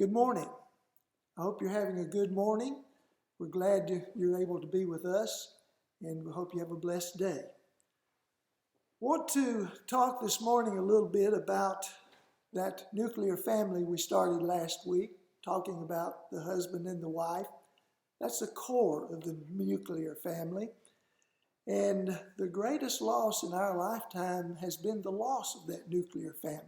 Good morning. I hope you're having a good morning. We're glad you're able to be with us, and we hope you have a blessed day. Want to talk this morning a little bit about that nuclear family we started last week, talking about the husband and the wife. That's the core of the nuclear family. And the greatest loss in our lifetime has been the loss of that nuclear family.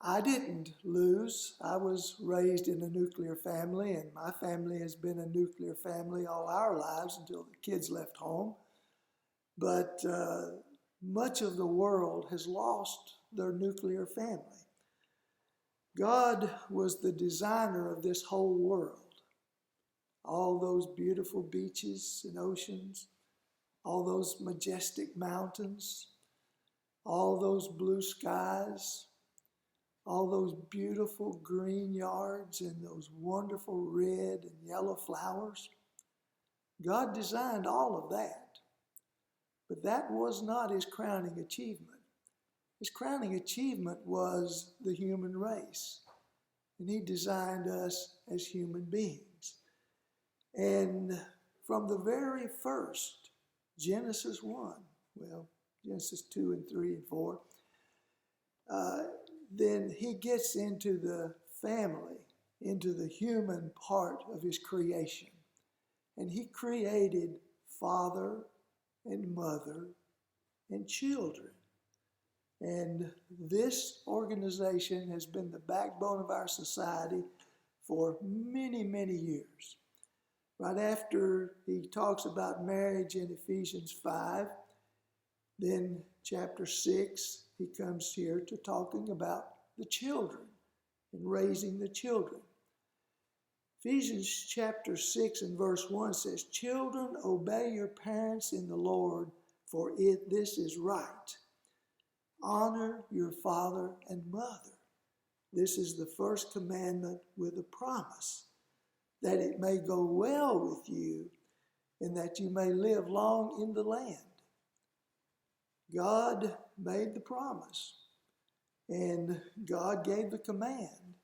I didn't lose. I was raised in a nuclear family, and my family has been a nuclear family all our lives until the kids left home. But much of the world has lost their nuclear family. God was the designer of this whole world. All those beautiful beaches and oceans, all those majestic mountains, all those blue skies, all those beautiful green yards and those wonderful red and yellow flowers. God designed all of that. But that was not his crowning achievement. His crowning achievement was the human race. And he designed us as human beings. And from the very first, Genesis 1, Genesis 2 and 3 and 4, then he gets into the family, into the human part of his creation. And he created father and mother and children. And this organization has been the backbone of our society for many, many years. Right after he talks about marriage in Ephesians 5, then chapter 6, he comes here to talking about the children and raising the children. Ephesians chapter 6 and verse 1 says, "Children, obey your parents in the Lord, for this is right. Honor your father and mother. This is the first commandment with a promise, that it may go well with you and that you may live long in the land." God made the promise, and God gave the command,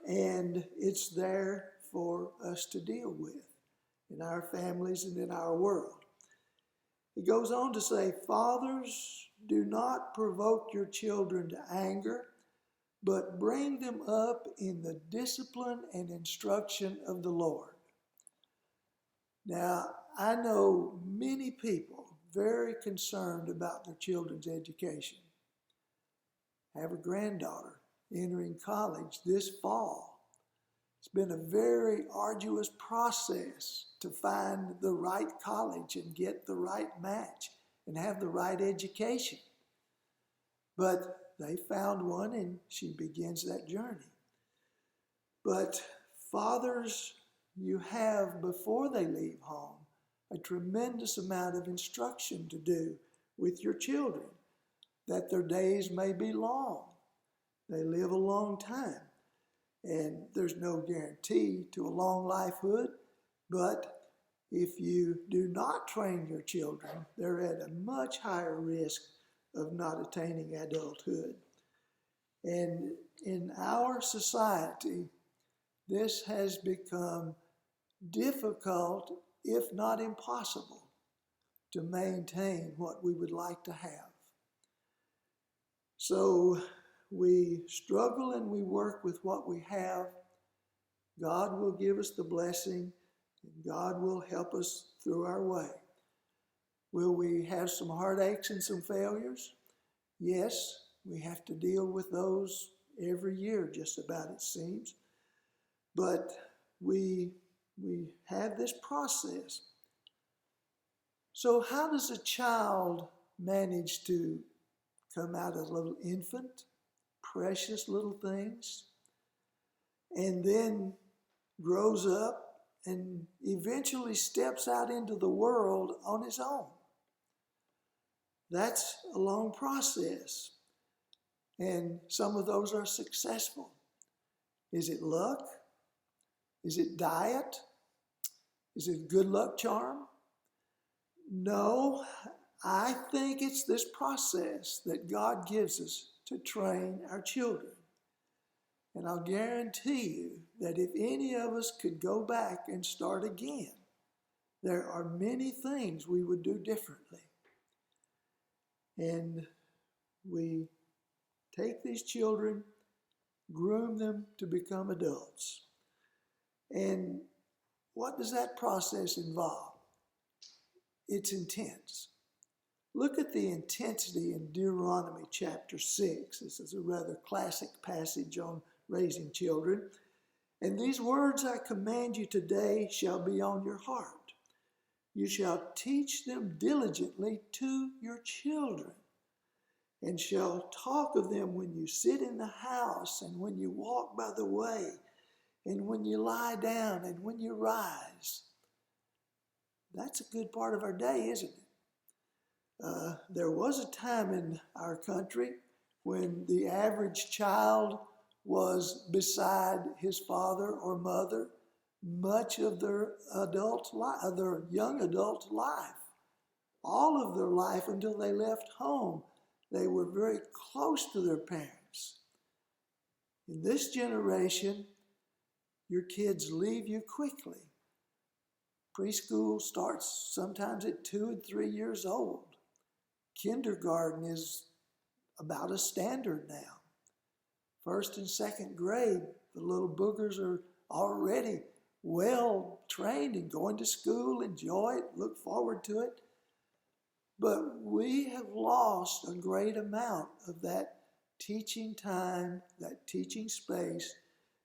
and it's there for us to deal with in our families and in our world. He goes on to say, "Fathers, do not provoke your children to anger, but bring them up in the discipline and instruction of the Lord." Now, I know many people very concerned about their children's education. I have a granddaughter entering college this fall. It's been a very arduous process to find the right college and get the right match and have the right education. But they found one, and she begins that journey. But fathers, you have, before they leave home, a tremendous amount of instruction to do with your children, that their days may be long. They live a long time, and there's no guarantee to a long lifehood, but if you do not train your children, they're at a much higher risk of not attaining adulthood. And in our society, this has become difficult, if not impossible, to maintain what we would like to have. So we struggle and we work with what we have. God will give us the blessing, and God will help us through our way. Will we have some heartaches and some failures? Yes, we have to deal with those every year, just about, it seems. But we have this process. So how does a child manage to come out as a little infant, precious little things, and then grows up and eventually steps out into the world on his own? That's a long process, and some of those are successful. Is it luck? Is it diet? Is it good luck charm? No, I think it's this process that God gives us to train our children. And I'll guarantee you that if any of us could go back and start again, there are many things we would do differently. And we take these children, groom them to become adults. And what does that process involve? It's intense. Look at the intensity in Deuteronomy chapter 6. This is a rather classic passage on raising children. And these words I command you today shall be on your heart. You shall teach them diligently to your children, and shall talk of them when you sit in the house, and when you walk by the way, and when you lie down, and when you rise. That's a good part of our day, isn't it? There was a time in our country when the average child was beside his father or mother much of their their young adult life. All of their life until they left home, they were very close to their parents. In this generation, your kids leave you quickly. Preschool starts sometimes at 2 and 3 years old. Kindergarten is about a standard now. First and second grade, the little boogers are already well trained and going to school, enjoy it, look forward to it. But we have lost a great amount of that teaching time, that teaching space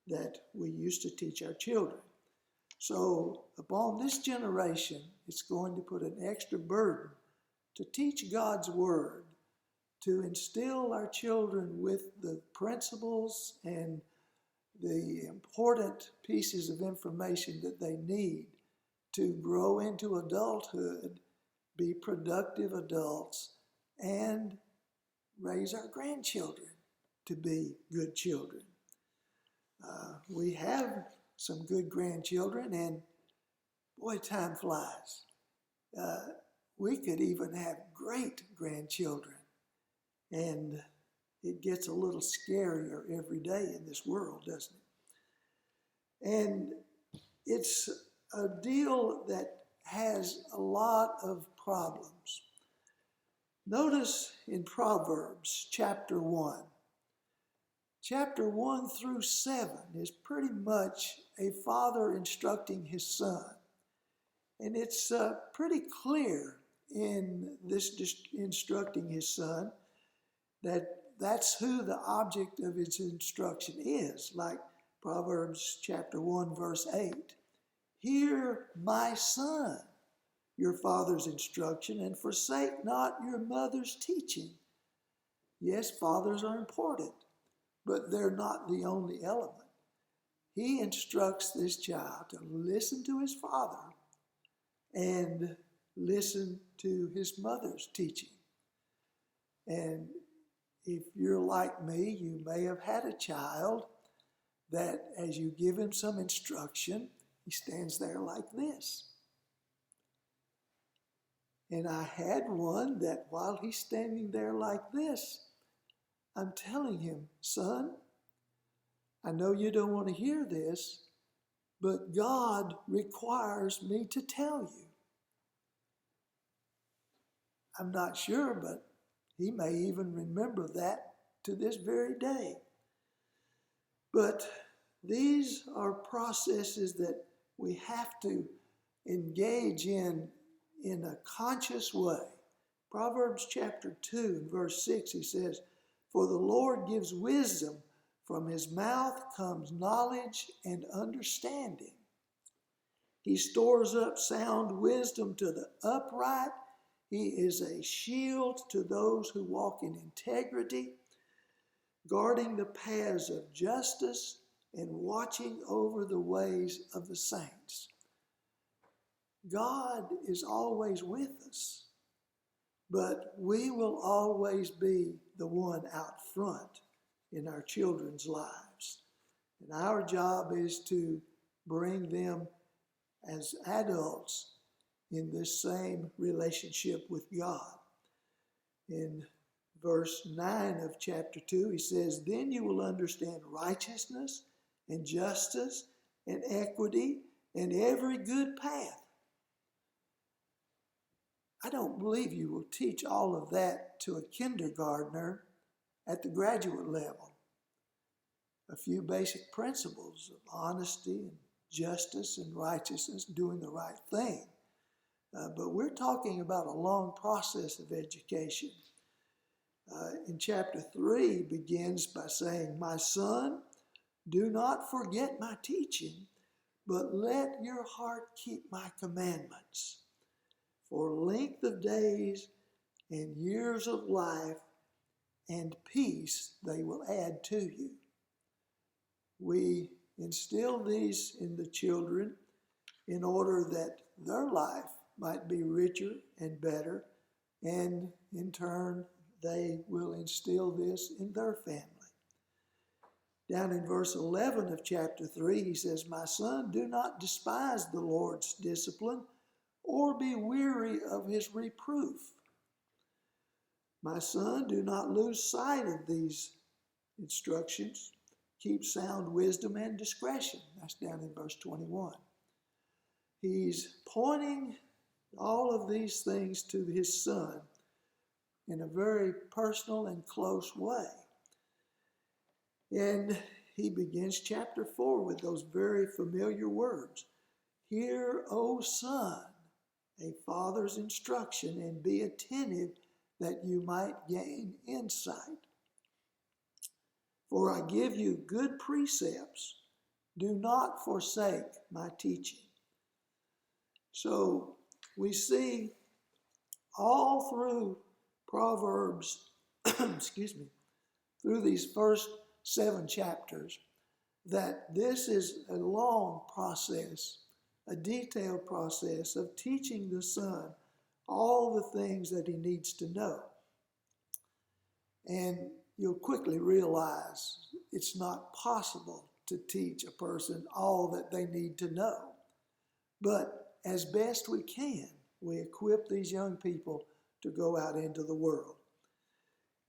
that we used to teach our children. So upon this generation, it's going to put an extra burden to teach God's Word, to instill our children with the principles and the important pieces of information that they need to grow into adulthood, be productive adults, and raise our grandchildren to be good children. We have some good grandchildren, and boy, time flies. We could even have great grandchildren, and it gets a little scarier every day in this world, doesn't it? And it's a deal that has a lot of problems. Notice in Proverbs chapter 1. Chapter 1 through 7 is pretty much a father instructing his son. And it's pretty clear in this instructing his son that that's who the object of his instruction is, like Proverbs chapter 1 verse 8. Hear, my son, your father's instruction, and forsake not your mother's teaching. Yes, fathers are important, but they're not the only element. He instructs this child to listen to his father and listen to his mother's teaching. And if you're like me, you may have had a child that as you give him some instruction, he stands there like this. And I had one that while he's standing there like this, I'm telling him, son, I know you don't want to hear this, but God requires me to tell you. I'm not sure, but he may even remember that to this very day. But these are processes that we have to engage in a conscious way. Proverbs chapter 2 and verse 6, he says, for the Lord gives wisdom, from his mouth comes knowledge and understanding. He stores up sound wisdom to the upright. He is a shield to those who walk in integrity, guarding the paths of justice and watching over the ways of the saints. God is always with us, but we will always be the one out front in our children's lives. And our job is to bring them as adults in this same relationship with God. In verse 9 of chapter 2, he says, "Then you will understand righteousness and justice and equity and every good path." I don't believe you will teach all of that to a kindergartner at the graduate level. A few basic principles of honesty and justice and righteousness, doing the right thing. But we're talking about a long process of education. In chapter 3 begins by saying, "My son, do not forget my teaching, but let your heart keep my commandments. For length of days and years of life and peace they will add to you." We instill these in the children in order that their life might be richer and better, and in turn they will instill this in their family. Down in verse 11 of chapter 3, he says, "My son, do not despise the Lord's discipline, or be weary of his reproof. My son, do not lose sight of these instructions. Keep sound wisdom and discretion." That's down in verse 21. He's pointing all of these things to his son in a very personal and close way. And he begins chapter 4 with those very familiar words. "Hear, O son, a father's instruction, and be attentive that you might gain insight. For I give you good precepts. Do not forsake my teaching." So we see all through Proverbs, through these first 7 chapters, that this is a long process, a detailed process of teaching the son all the things that he needs to know. And you'll quickly realize it's not possible to teach a person all that they need to know. But as best we can, we equip these young people to go out into the world.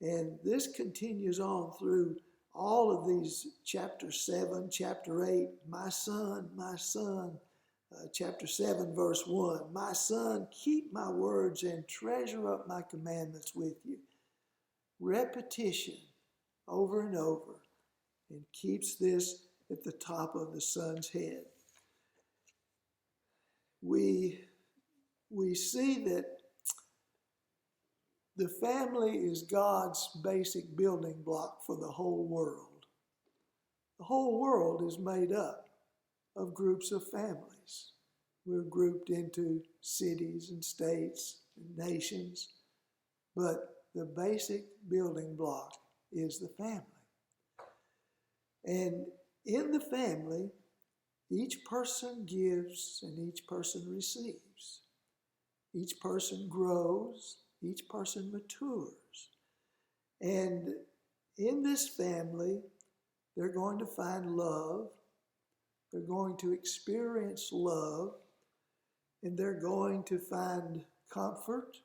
And this continues on through all of these chapter 7, chapter 8, my son, chapter 7, verse 1, "My son, keep my words and treasure up my commandments with you." Repetition over and over, and keeps this at the top of the son's head. We see that the family is God's basic building block for the whole world. The whole world is made up of groups of families. We're grouped into cities and states and nations, but the basic building block is the family. And in the family, each person gives and each person receives. Each person grows, each person matures. And in this family, they're going to find love, they're going to experience love, and they're going to find comfort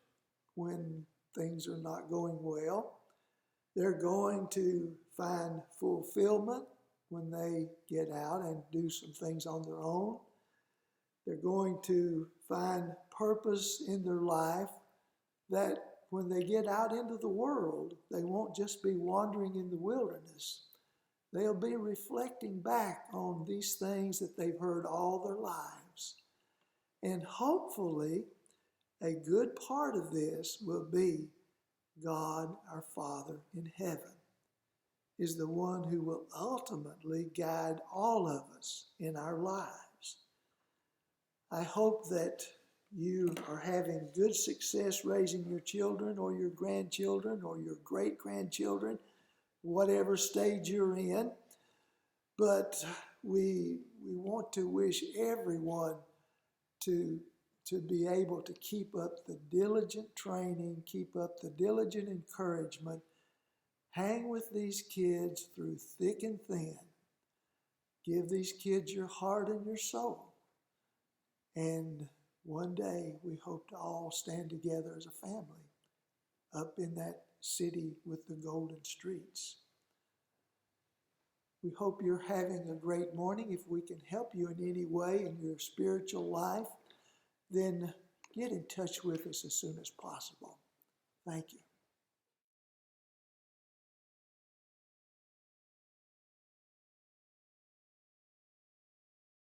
when things are not going well. They're going to find fulfillment when they get out and do some things on their own. They're going to find purpose in their life, that when they get out into the world, they won't just be wandering in the wilderness. They'll be reflecting back on these things that they've heard all their lives. And hopefully, a good part of this will be God, our Father in heaven, is the one who will ultimately guide all of us in our lives. I hope that you are having good success raising your children or your grandchildren or your great-grandchildren, whatever stage you're in. But we want to wish everyone to be able to keep up the diligent training, keep up the diligent encouragement, hang with these kids through thick and thin. Give these kids your heart and your soul. And one day we hope to all stand together as a family up in that city with the golden streets. We hope you're having a great morning. If we can help you in any way in your spiritual life, then get in touch with us as soon as possible. Thank you.